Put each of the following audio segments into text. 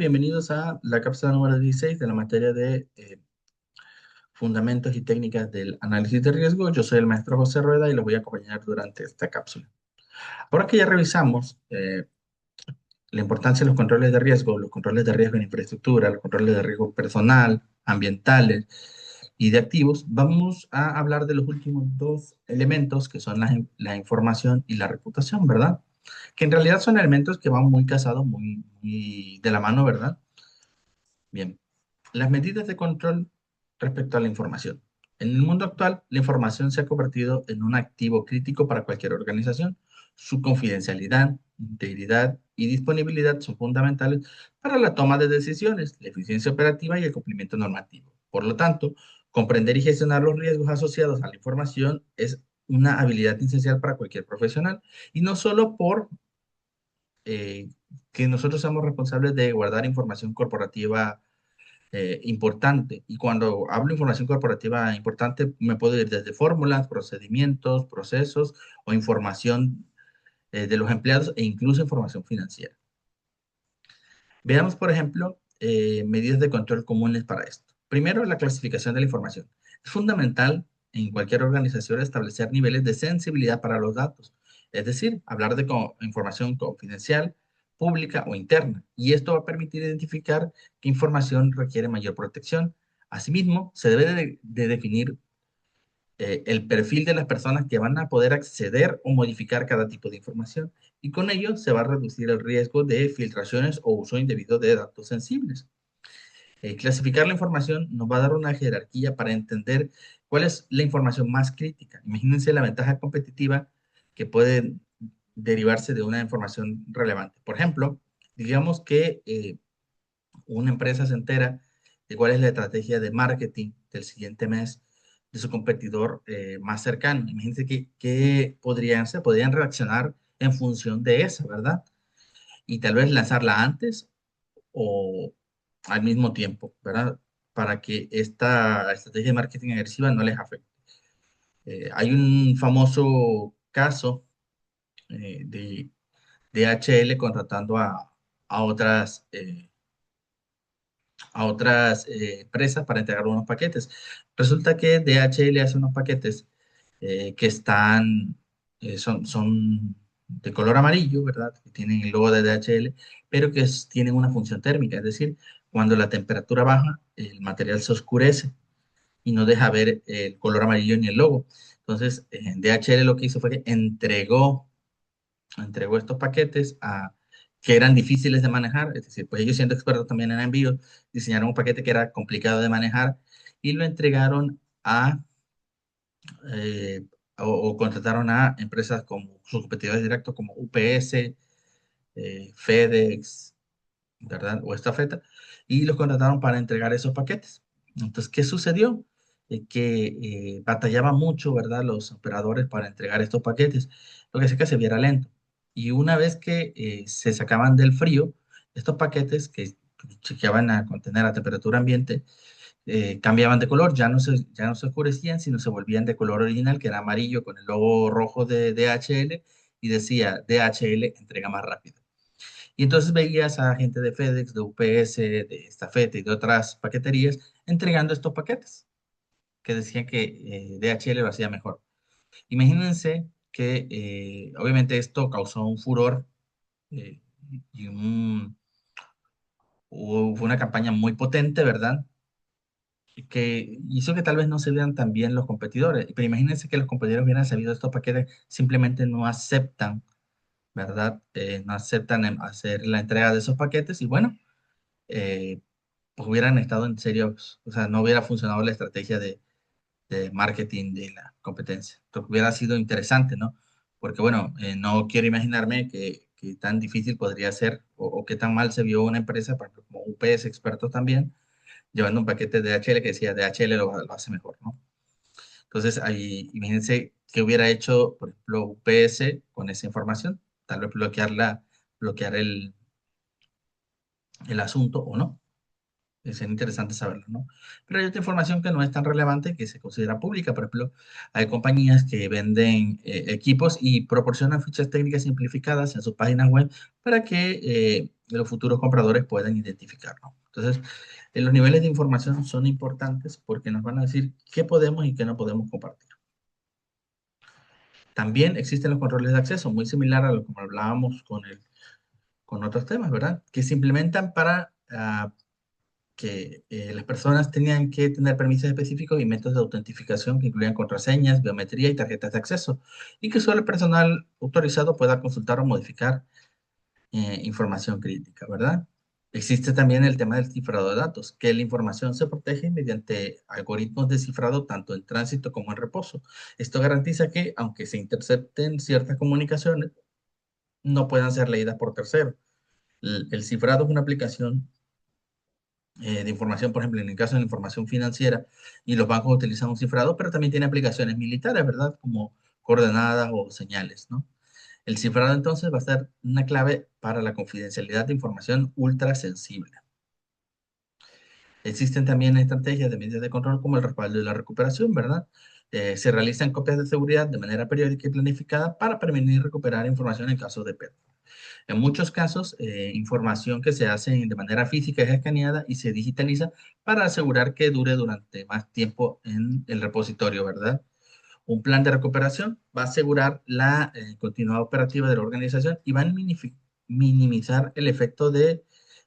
Bienvenidos a la cápsula número 16 de la materia de Fundamentos y Técnicas del Análisis de Riesgo. Yo soy el maestro José Rueda y los voy a acompañar durante esta cápsula. Ahora que ya revisamos la importancia de los controles de riesgo en infraestructura, los controles de riesgo personal, ambientales y de activos, vamos a hablar de los últimos dos elementos que son la información y la reputación, ¿verdad? Que en realidad son elementos que van muy casados, muy de la mano, ¿verdad? Bien, las medidas de control respecto a la información. En el mundo actual, la información se ha convertido en un activo crítico para cualquier organización. Su confidencialidad, integridad y disponibilidad son fundamentales para la toma de decisiones, la eficiencia operativa y el cumplimiento normativo. Por lo tanto, comprender y gestionar los riesgos asociados a la información es una habilidad esencial para cualquier profesional y no solo por eh, que nosotros seamos responsables de guardar información corporativa importante. Y cuando hablo de información corporativa importante, me puedo ir desde fórmulas, procedimientos, procesos o información de los empleados e incluso información financiera. Veamos, por ejemplo, medidas de control comunes para esto. Primero, la clasificación de la información. Es fundamental en cualquier organización establecer niveles de sensibilidad para los datos, es decir, hablar de información confidencial, pública o interna. Y esto va a permitir identificar qué información requiere mayor protección. Asimismo, se debe de definir el perfil de las personas que van a poder acceder o modificar cada tipo de información y con ello se va a reducir el riesgo de filtraciones o uso indebido de datos sensibles. Clasificar la información nos va a dar una jerarquía para entender cuál es la información más crítica. Imagínense la ventaja competitiva que puede derivarse de una información relevante. Por ejemplo, digamos que una empresa se entera de cuál es la estrategia de marketing del siguiente mes de su competidor más cercano. Imagínense qué podrían hacer, podrían reaccionar en función de eso, ¿verdad? Y tal vez lanzarla antes o al mismo tiempo, ¿verdad? Para que esta estrategia de marketing agresiva no les afecte. Hay un famoso caso de DHL contratando a otras empresas para entregar unos paquetes. Resulta que DHL hace unos paquetes que son de color amarillo, ¿verdad? Que tienen el logo de DHL, pero que tienen una función térmica, es decir, cuando la temperatura baja, el material se oscurece y no deja ver el color amarillo ni el logo. Entonces, DHL lo que hizo fue que entregó estos paquetes que eran difíciles de manejar, es decir, pues ellos siendo expertos también en envíos, diseñaron un paquete que era complicado de manejar y lo entregaron eh, o contrataron a empresas como sus competidores directos como UPS, FedEx, ¿verdad? O Estafeta, y los contrataron para entregar esos paquetes. Entonces, ¿qué sucedió? Que batallaban mucho, ¿verdad? Los operadores para entregar estos paquetes, lo que hace que se viera lento. Y una vez que se sacaban del frío, estos paquetes que chequeaban a contener a temperatura ambiente, cambiaban de color, ya no se oscurecían, sino se volvían de color original, que era amarillo con el logo rojo de DHL y decía DHL entrega más rápido. Y entonces veías a gente de FedEx, de UPS, de Estafeta y de otras paqueterías entregando estos paquetes que decían que DHL lo hacía mejor. Imagínense que obviamente esto causó un furor eh, y fue una campaña muy potente, ¿verdad? Que hizo que tal vez no se vean tan bien los competidores. Pero imagínense que los competidores hubieran sabido estos paquetes, simplemente no aceptan, ¿verdad? No aceptan hacer la entrega de esos paquetes y bueno, eh, pues hubieran estado en serios, o sea, no hubiera funcionado la estrategia de marketing de la competencia. Entonces hubiera sido interesante, ¿no? Porque bueno, no quiero imaginarme que tan difícil podría ser o qué tan mal se vio una empresa, por ejemplo, como UPS, expertos también, llevando un paquete de DHL que decía DHL lo hace mejor, ¿no? Entonces, ahí, imagínense qué hubiera hecho, por ejemplo, UPS con esa información, tal vez bloquear el asunto o no. Sería interesante saberlo, ¿no? Pero hay otra información que no es tan relevante que se considera pública. Por ejemplo, hay compañías que venden equipos y proporcionan fichas técnicas simplificadas en sus páginas web para que los futuros compradores puedan identificarlo. Entonces, los niveles de información son importantes porque nos van a decir qué podemos y qué no podemos compartir. También existen los controles de acceso, muy similar a lo que hablábamos con otros temas, ¿verdad? Que se implementan para que las personas tenían que tener permisos específicos y métodos de autentificación que incluían contraseñas, biometría y tarjetas de acceso, y que solo el personal autorizado pueda consultar o modificar información crítica, ¿verdad? Existe también el tema del cifrado de datos, que la información se protege mediante algoritmos de cifrado tanto en tránsito como en reposo. Esto garantiza que, aunque se intercepten ciertas comunicaciones, no puedan ser leídas por terceros. El cifrado es una aplicación de información, por ejemplo, en el caso de la información financiera, y los bancos utilizan un cifrado, pero también tiene aplicaciones militares, ¿verdad? Como coordenadas o señales, ¿no? El cifrado entonces va a ser una clave para la confidencialidad de información ultra sensible. Existen también estrategias de medidas de control como el respaldo y la recuperación, ¿verdad? Se realizan copias de seguridad de manera periódica y planificada para prevenir y recuperar información en caso de pérdida. En muchos casos, información que se hace de manera física es escaneada y se digitaliza para asegurar que dure durante más tiempo en el repositorio, ¿verdad? Un plan de recuperación va a asegurar la continuidad operativa de la organización y va a minimizar el efecto de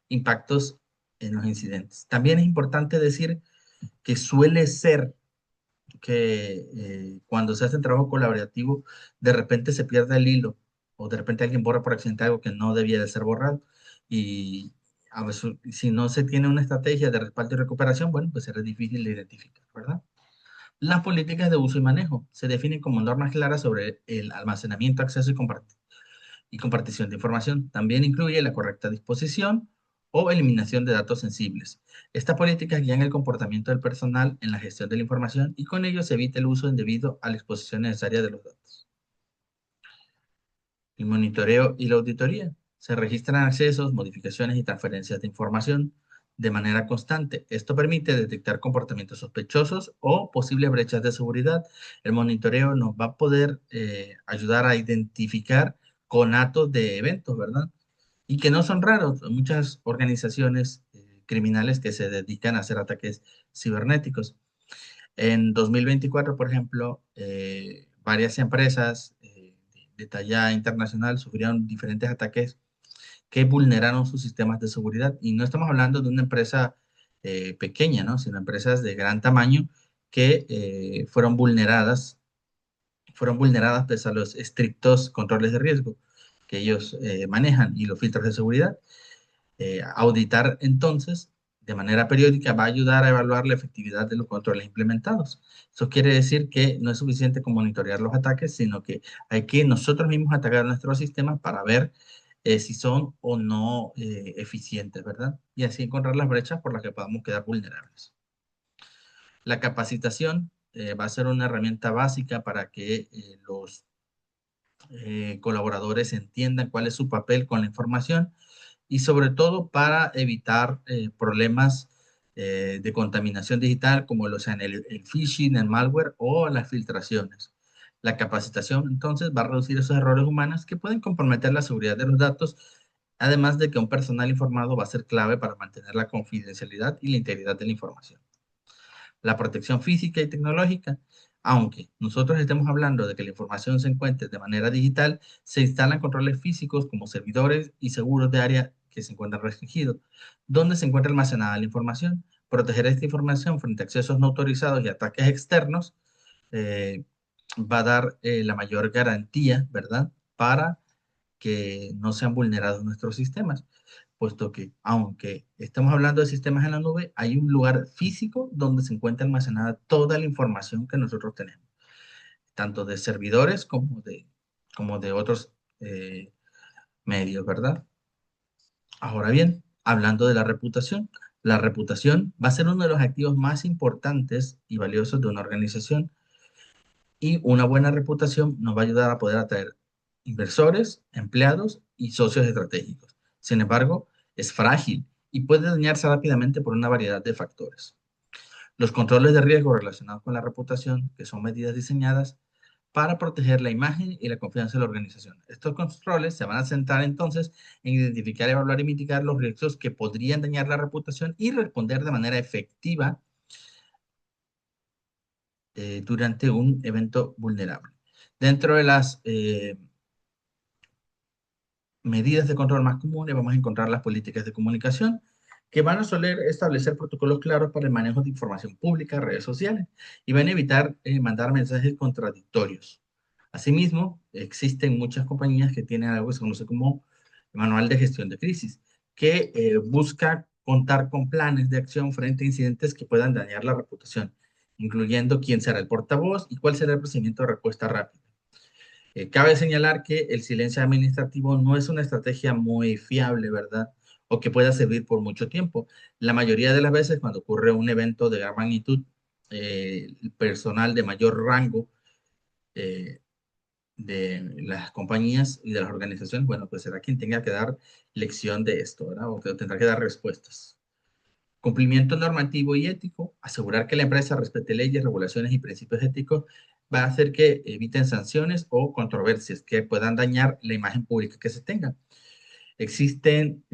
impactos en los incidentes. También es importante decir que suele ser que cuando se hace un trabajo colaborativo, de repente se pierde el hilo o de repente alguien borra por accidente algo que no debía de ser borrado. Y a veces, si no se tiene una estrategia de respaldo y recuperación, bueno, pues será difícil de identificar, ¿verdad? Las políticas de uso y manejo se definen como normas claras sobre el almacenamiento, acceso y compartición de información. También incluye la correcta disposición o eliminación de datos sensibles. Estas políticas guían el comportamiento del personal en la gestión de la información y con ello se evita el uso indebido a la exposición necesaria de los datos. El monitoreo y la auditoría. Se registran accesos, modificaciones y transferencias de información de manera constante. Esto permite detectar comportamientos sospechosos o posibles brechas de seguridad. El monitoreo nos va a poder ayudar a identificar conatos de eventos, ¿verdad? Y que no son raros. Hay muchas organizaciones criminales que se dedican a hacer ataques cibernéticos. En 2024, por ejemplo, varias empresas de talla internacional sufrieron diferentes ataques que vulneraron sus sistemas de seguridad. Y no estamos hablando de una empresa pequeña, ¿no? Sino empresas de gran tamaño que fueron vulneradas pese a los estrictos controles de riesgo que ellos manejan y los filtros de seguridad. Auditar entonces de manera periódica va a ayudar a evaluar la efectividad de los controles implementados. Eso quiere decir que no es suficiente con monitorear los ataques, sino que hay que nosotros mismos atacar nuestros sistemas para ver si son o no eficientes, ¿verdad? Y así encontrar las brechas por las que podamos quedar vulnerables. La capacitación va a ser una herramienta básica para que los colaboradores entiendan cuál es su papel con la información y sobre todo para evitar problemas de contaminación digital como lo sean el phishing, el malware o las filtraciones. La capacitación entonces va a reducir esos errores humanos que pueden comprometer la seguridad de los datos, además de que un personal informado va a ser clave para mantener la confidencialidad y la integridad de la información. La protección física y tecnológica. Aunque nosotros estemos hablando de que la información se encuentre de manera digital, se instalan controles físicos como servidores y seguros de área que se encuentran restringidos, donde se encuentra almacenada la información. Proteger esta información frente a accesos no autorizados y ataques externos eh, va a dar la mayor garantía, ¿verdad? Para que no sean vulnerados nuestros sistemas, puesto que aunque estamos hablando de sistemas en la nube, hay un lugar físico donde se encuentra almacenada toda la información que nosotros tenemos, tanto de servidores como de otros medios, ¿verdad? Ahora bien, hablando de la reputación va a ser uno de los activos más importantes y valiosos de una organización y una buena reputación nos va a ayudar a poder atraer inversores, empleados y socios estratégicos. Sin embargo, es frágil y puede dañarse rápidamente por una variedad de factores. Los controles de riesgo relacionados con la reputación, que son medidas diseñadas para proteger la imagen y la confianza de la organización. Estos controles se van a centrar entonces en identificar, evaluar y mitigar los riesgos que podrían dañar la reputación y responder de manera efectiva durante un evento vulnerable. Dentro de las medidas de control más comunes vamos a encontrar las políticas de comunicación, que van a soler establecer protocolos claros para el manejo de información pública, redes sociales, y van a evitar mandar mensajes contradictorios. Asimismo, existen muchas compañías que tienen algo que se conoce como manual de gestión de crisis, que busca contar con planes de acción frente a incidentes que puedan dañar la reputación, incluyendo quién será el portavoz y cuál será el procedimiento de respuesta rápida. Cabe señalar que el silencio administrativo no es una estrategia muy fiable, ¿verdad? O que pueda servir por mucho tiempo. La mayoría de las veces, cuando ocurre un evento de gran magnitud, el personal de mayor rango eh, de las compañías y de las organizaciones, bueno, pues será quien tenga que dar lección de esto, ¿verdad? O que tendrá que dar respuestas. Cumplimiento normativo y ético, asegurar que la empresa respete leyes, regulaciones y principios éticos va a hacer que eviten sanciones o controversias que puedan dañar la imagen pública que se tenga. Existen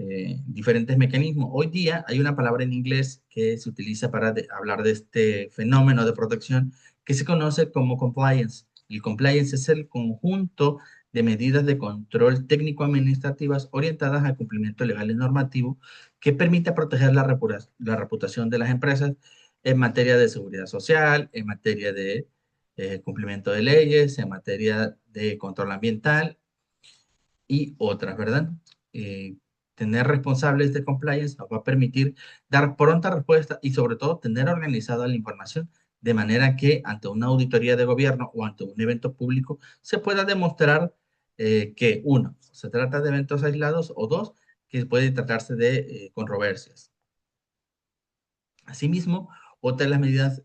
diferentes mecanismos. Hoy día hay una palabra en inglés que se utiliza para hablar de este fenómeno de protección que se conoce como compliance. El compliance es el conjunto de medidas de control técnico-administrativas orientadas al cumplimiento legal y normativo que permite proteger la reputación de las empresas en materia de seguridad social, en materia de cumplimiento de leyes, en materia de control ambiental y otras, ¿verdad? Eh, Tener responsables de compliance nos va a permitir dar pronta respuesta y sobre todo tener organizada la información de manera que ante una auditoría de gobierno o ante un evento público se pueda demostrar que uno, se trata de eventos aislados o dos, que puede tratarse de controversias. Asimismo, otra de las medidas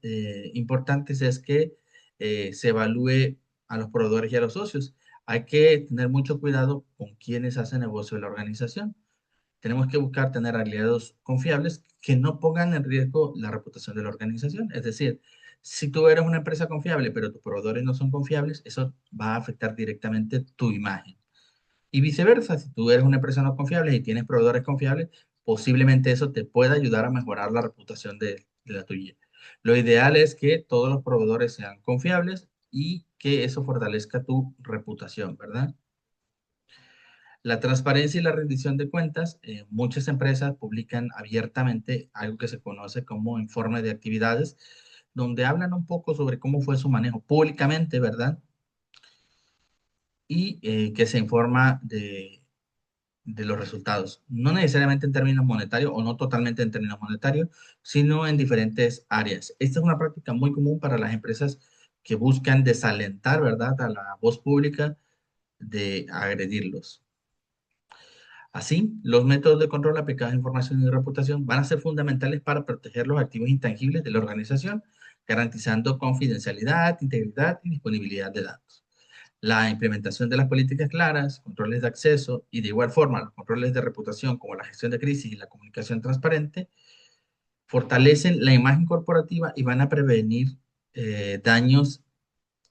importantes es que se evalúe a los proveedores y a los socios. Hay que tener mucho cuidado con quienes hacen negocio de la organización. Tenemos que buscar tener aliados confiables que no pongan en riesgo la reputación de la organización. Es decir, si tú eres una empresa confiable, pero tus proveedores no son confiables, eso va a afectar directamente tu imagen. Y viceversa, si tú eres una empresa no confiable y tienes proveedores confiables, posiblemente eso te pueda ayudar a mejorar la reputación de la tuya. Lo ideal es que todos los proveedores sean confiables y que eso fortalezca tu reputación, ¿verdad? La transparencia y la rendición de cuentas, muchas empresas publican abiertamente algo que se conoce como informe de actividades, donde hablan un poco sobre cómo fue su manejo públicamente, ¿verdad? Y que se informa de los resultados, no necesariamente en términos monetarios o no totalmente en términos monetarios, sino en diferentes áreas. Esta es una práctica muy común para las empresas que buscan desalentar, ¿verdad?, a la voz pública de agredirlos. Así, los métodos de control aplicados a información y reputación van a ser fundamentales para proteger los activos intangibles de la organización, garantizando confidencialidad, integridad y disponibilidad de datos. La implementación de las políticas claras, controles de acceso y de igual forma los controles de reputación como la gestión de crisis y la comunicación transparente fortalecen la imagen corporativa y van a prevenir daños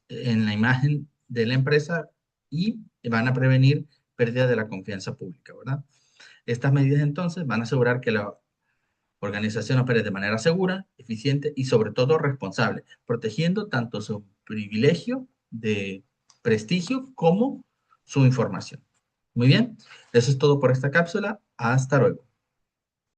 en la imagen de la empresa y van a prevenir pérdida de la confianza pública, ¿verdad? Estas medidas entonces van a asegurar que la organización opere de manera segura, eficiente y sobre todo responsable, protegiendo tanto su privilegio de prestigio como su información. Muy bien, eso es todo por esta cápsula. Hasta luego.